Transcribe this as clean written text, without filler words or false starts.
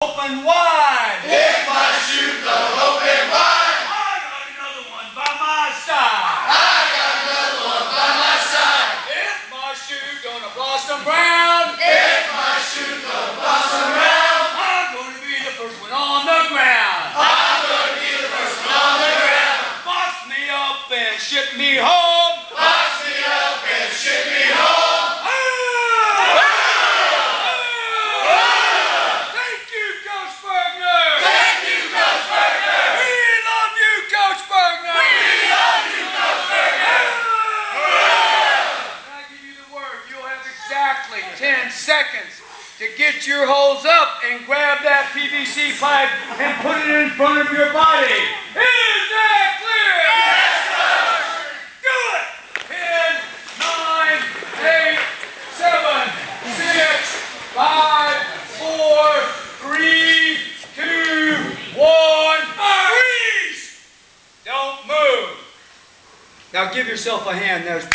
Open wide. If my shoe goes open wide, I got another one by my side. I got another one by my side. If my shoe gonna blossom brown, If my shoe goes blossom round, I'm gonna be the first one on the ground. I'm gonna be the first one on the ground. Box me up and ship me home. Box me up and ship me home. Thank you, Coach Bergner. Thank you, Coach Bergner. We love you, Coach Bergner. We love you, Coach Bergner. When I give you the word, you'll have exactly 10 seconds to get your hose up and grab that PVC pipe and put it in front of your body. Is that clear? Yes, sir. Do it! 10, 9, 8, 7, 6, 5, 4, 3, 2, 1. Freeze! Don't move. Now give yourself a hand. There's